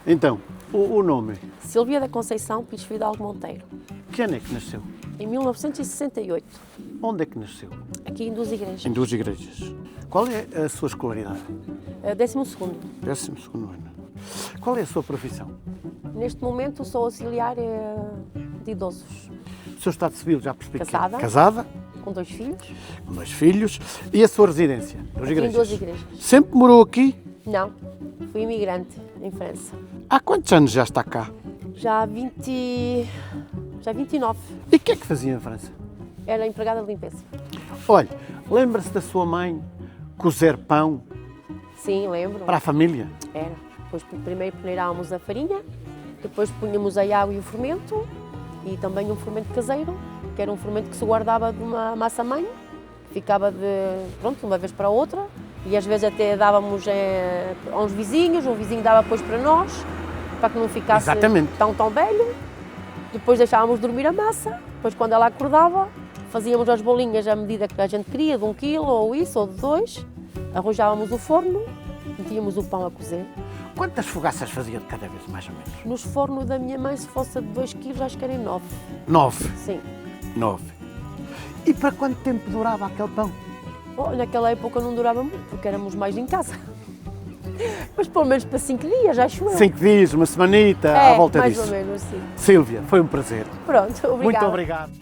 Então, o nome? Sílvia da Conceição Pires Fidalgo Monteiro, Que ano é que nasceu? em 1968, Onde é que nasceu? aqui em Duas Igrejas. Em Duas Igrejas. Qual é a sua escolaridade? 12º. 12º ano. Qual é a sua profissão? Neste momento sou auxiliar de idosos, O seu estado civil, já percebi que é Casada. casada, com 2 filhos, com 2 filhos. E a sua residência? Duas aqui em Igrejas. Duas Igrejas. Sempre morou aqui? Não, fui imigrante em França. Há quantos anos já está cá? Já há 29. E o que é que fazia em França? Era empregada de limpeza. Olha, lembra-se da sua mãe cozer pão Sim, lembro. para a família? Era. Depois primeiro peneirávamos a farinha, depois punhamos a água e o fermento, e também um fermento caseiro, que era um fermento que se guardava de uma massa-mãe, que ficava de uma vez para a outra, e às vezes até dávamos a uns vizinhos, um vizinho dava depois para nós, para que não ficasse Exatamente. tão velho. Depois deixávamos dormir a massa, depois quando ela acordava, fazíamos as bolinhas à medida que a gente queria, de 1 quilo ou isso, ou de 2, arrojávamos o forno, metíamos o pão a cozer. Quantas fogaças fazia de cada vez, mais ou menos? Nos fornos da minha mãe, se fosse de 2 quilos, acho que era em 9. 9. Sim. 9. E para quanto tempo durava aquele pão? Naquela época não durava muito, porque éramos mais em casa. Mas pelo menos para 5 dias, acho eu. 5 dias, uma semanita, à volta mais disso. ou menos, sim. Sílvia, foi um prazer. Pronto, obrigada. Muito obrigado.